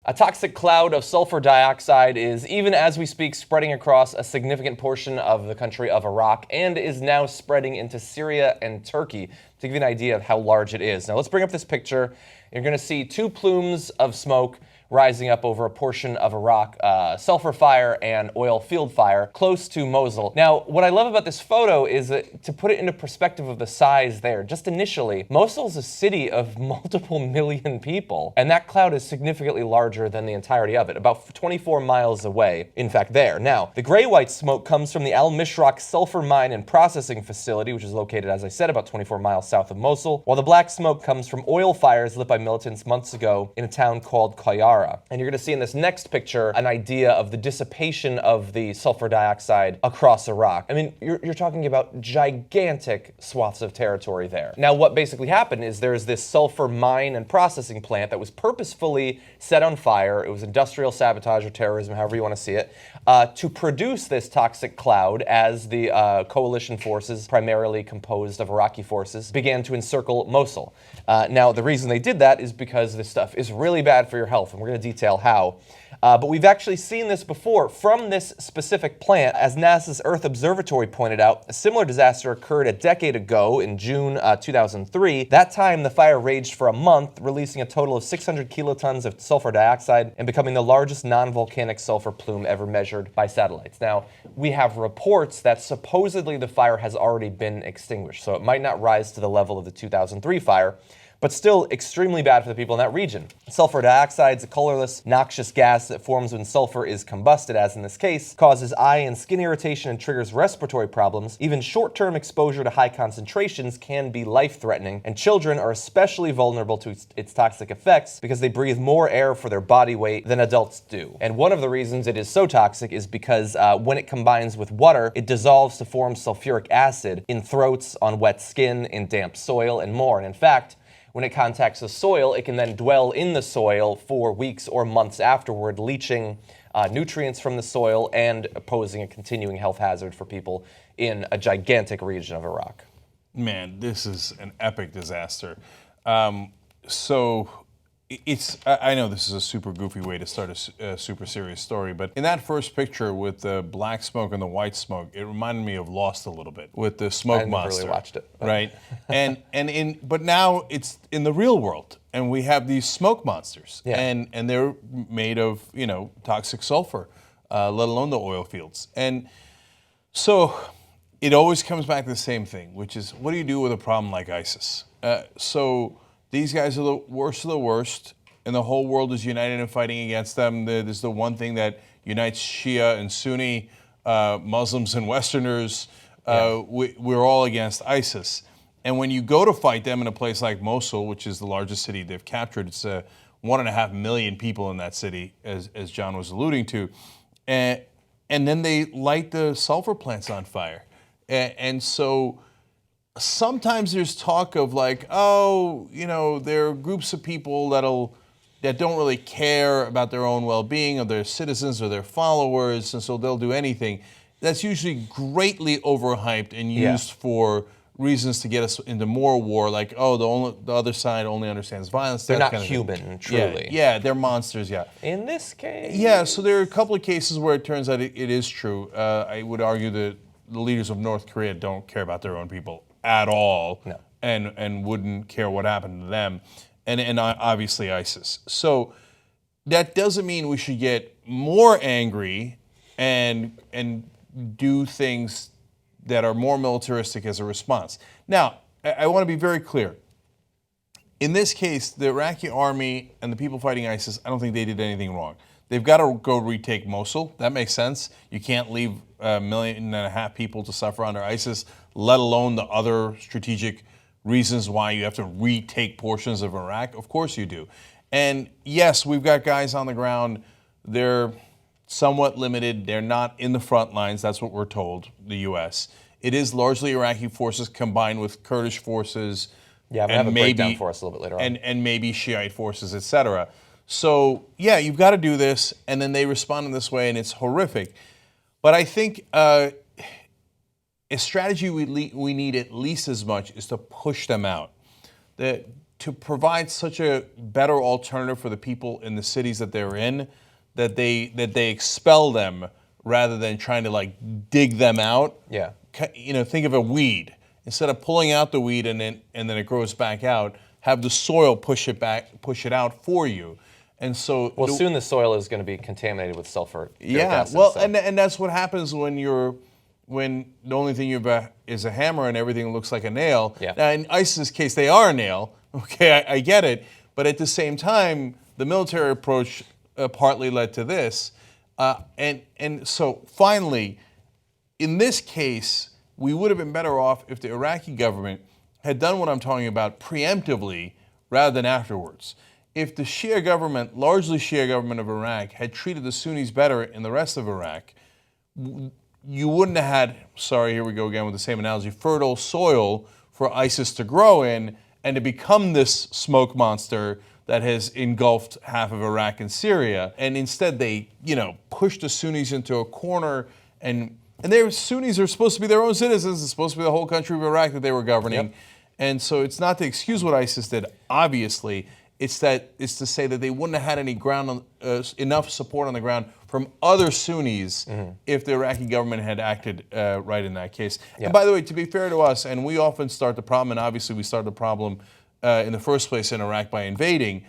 A toxic cloud of sulfur dioxide is, even as we speak, spreading across a significant portion of the country of Iraq and is now spreading into Syria and Turkey, to give you an idea of how large it is. Now let's bring up this picture. You're going to see two plumes of smoke rising up over a portion of Iraq, sulfur fire and oil field fire close to Mosul. Now, what I love about this photo is that, to put it into perspective of the size there, just initially, Mosul's a city of multiple million people, and that cloud is significantly larger than the entirety of it, about 24 miles away, in fact, there. Now, the gray-white smoke comes from the Al-Mishraq sulfur mine and processing facility, which is located, as I said, about 24 miles south of Mosul, while the black smoke comes from oil fires lit by militants months ago in a town called Qayara. And you're going to see in this next picture an idea of the dissipation of the sulfur dioxide across Iraq. I mean, you're talking about gigantic swaths of territory there. Now, what basically happened is there's this sulfur mine and processing plant that was purposefully set on fire. It was industrial sabotage or terrorism, however you want to see it, to produce this toxic cloud as the coalition forces, primarily composed of Iraqi forces, began to encircle Mosul. Now, the reason they did that is because this stuff is really bad for your health, and we're going to detail how. But we've actually seen this before from this specific plant. As NASA's Earth Observatory pointed out, a similar disaster occurred a decade ago in June 2003. That time, the fire raged for a month, releasing a total of 600 kilotons of sulfur dioxide and becoming the largest non-volcanic sulfur plume ever measured by satellites. Now, we have reports that supposedly the fire has already been extinguished, so it might not rise to the level of the 2003 fire, but still extremely bad for the people in that region. Sulfur dioxide is a colorless, noxious gas that forms when sulfur is combusted, as in this case, causes eye and skin irritation and triggers respiratory problems. Even short-term exposure to high concentrations can be life-threatening, and children are especially vulnerable to its toxic effects because they breathe more air for their body weight than adults do. And one of the reasons it is so toxic is because when it combines with water, it dissolves to form sulfuric acid in throats, on wet skin, in damp soil, and more. And in fact, when it contacts the soil, it can then dwell in the soil for weeks or months afterward, leaching nutrients from the soil and posing a continuing health hazard for people in a gigantic region of Iraq. Man, this is an epic disaster. I know this is a super goofy way to start a super serious story, but in that first picture with the black smoke and the white smoke, it reminded me of Lost a little bit with the smoke monster. I never really watched it. Right? But now it's in the real world, and we have these smoke monsters, and they're made of, toxic sulfur, let alone the oil fields. And so it always comes back to the same thing, which is, what do you do with a problem like ISIS? These guys are the worst of the worst, and the whole world is united in fighting against them. There's the one thing that unites Shia and Sunni, Muslims and Westerners. We're all against ISIS. And when you go to fight them in a place like Mosul, which is the largest city they've captured, it's 1.5 million people in that city, as John was alluding to. And then they light the sulfur plants on fire. And so sometimes there's talk of like, there are groups of people that don't really care about their own well-being of their citizens or their followers, and so they'll do anything. That's usually greatly overhyped and used for reasons to get us into more war, like, the other side only understands violence. They're not human, truly. Yeah, they're monsters, In this case. Yeah, so there are a couple of cases where it turns out it is true. I would argue that the leaders of North Korea don't care about their own people at all, and wouldn't care what happened to them, and obviously ISIS. So that doesn't mean we should get more angry and do things that are more militaristic as a response. Now, I want to be very clear. In this case, the Iraqi army and the people fighting ISIS, I don't think they did anything wrong. They've got to go retake Mosul. That makes sense. You can't leave 1.5 million people to suffer under ISIS, let alone the other strategic reasons why you have to retake portions of Iraq. Of course you do. And yes, we've got guys on the ground. They're somewhat limited. They're not in the front lines. That's what we're told, the U.S. It is largely Iraqi forces combined with Kurdish forces. Yeah, we have a breakdown for us a little bit later on. And maybe Shiite forces, etc. So, you've got to do this, and then they respond in this way, and it's horrific. But I think a strategy we need at least as much is to push them out. to provide such a better alternative for the people in the cities that they're in, that they expel them rather than trying to like dig them out. Yeah. Think of a weed. Instead of pulling out the weed and then it grows back out, have the soil push it out for you. And so soon the soil is going to be contaminated with sulfur. Yeah. Acid, well, so. and that's what happens when the only thing you've got is a hammer and everything looks like a nail. Yeah. Now, in ISIS's case, they are a nail. Okay, I get it. But at the same time, the military approach partly led to this. And so finally, in this case, we would have been better off if the Iraqi government had done what I'm talking about preemptively rather than afterwards. If the Shia government, largely Shia government of Iraq, had treated the Sunnis better in the rest of Iraq, you wouldn't have had, sorry, here we go again with the same analogy, fertile soil for ISIS to grow in and to become this smoke monster that has engulfed half of Iraq and Syria. And instead they, pushed the Sunnis into a corner, and Sunnis are supposed to be their own citizens. It's supposed to be the whole country of Iraq that they were governing. Yep. And so it's not to excuse what ISIS did, obviously. It's to say that they wouldn't have had any enough support on the ground from other Sunnis if the Iraqi government had acted right in that case. Yeah. And by the way, to be fair to us, and we often start the problem, and obviously we started the problem in the first place in Iraq by invading,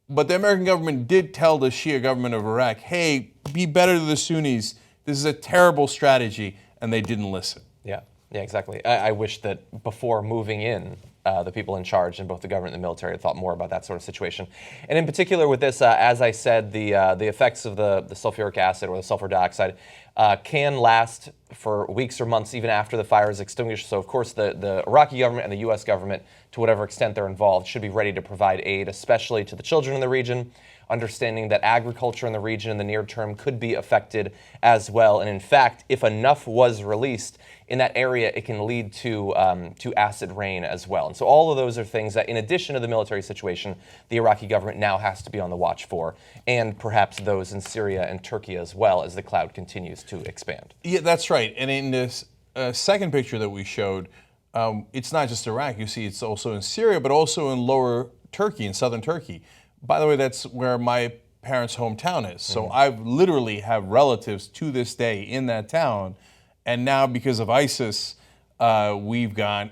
but the American government did tell the Shia government of Iraq, hey, be better to the Sunnis. This is a terrible strategy, and they didn't listen. Yeah, exactly. I wish that before moving in, the people in charge in both the government and the military had thought more about that sort of situation. And in particular with this, as I said, the effects of the sulfuric acid or the sulfur dioxide can last for weeks or months even after the fire is extinguished. So of course the Iraqi government and the U.S. government, to whatever extent they're involved, should be ready to provide aid, especially to the children in the region, understanding that agriculture in the region in the near term could be affected as well. And in fact, if enough was released in that area, it can lead to acid rain as well. And so all of those are things that, in addition to the military situation, the Iraqi government now has to be on the watch for, and perhaps those in Syria and Turkey as well, as the cloud continues to expand. Yeah, that's right. And in this second picture that we showed, it's not just Iraq. You see it's also in Syria, but also in lower Turkey, in southern Turkey. By the way, that's where my parents' hometown is. So I literally have relatives to this day in that town. And now, because of ISIS, we've got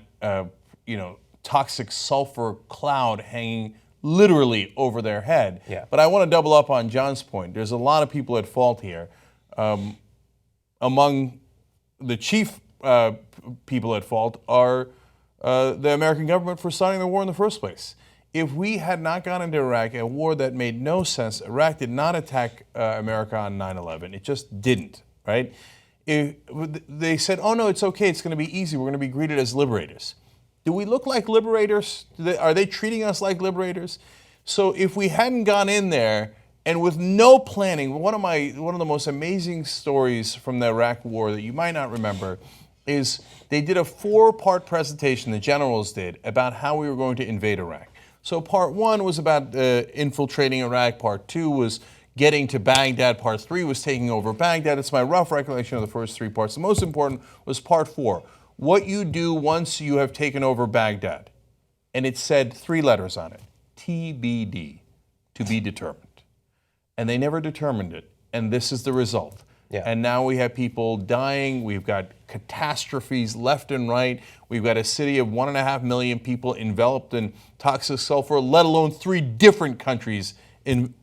toxic sulfur cloud hanging literally over their head. Yeah. But I want to double up on John's point. There's a lot of people at fault here. Among the chief people at fault are the American government for starting the war in the first place. If we had not gone into Iraq, a war that made no sense, Iraq did not attack America on 9/11. It just didn't, right? They said, oh no, it's okay, it's going to be easy, we're going to be greeted as liberators. Do we look like liberators? Are they treating us like liberators? So if we hadn't gone in there and with no planning, one of the most amazing stories from the Iraq War that you might not remember is they did a 4-part presentation, the generals did, about how we were going to invade Iraq. So part 1 was about infiltrating Iraq, part 2 was getting to Baghdad, part 3 was taking over Baghdad. It's my rough recollection of the first 3 parts. The most important was part 4, what you do once you have taken over Baghdad. And it said 3 letters on it, TBD, to be determined. And they never determined it, and this is the result. Yeah. And now we have people dying, we've got catastrophes left and right, we've got a city of 1.5 million people enveloped in toxic sulfur, let alone 3 different countries and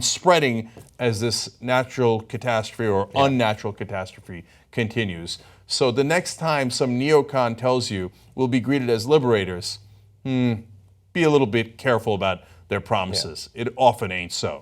spreading as this natural catastrophe or unnatural catastrophe continues. So the next time some neocon tells you we'll be greeted as liberators, be a little bit careful about their promises. It often ain't so.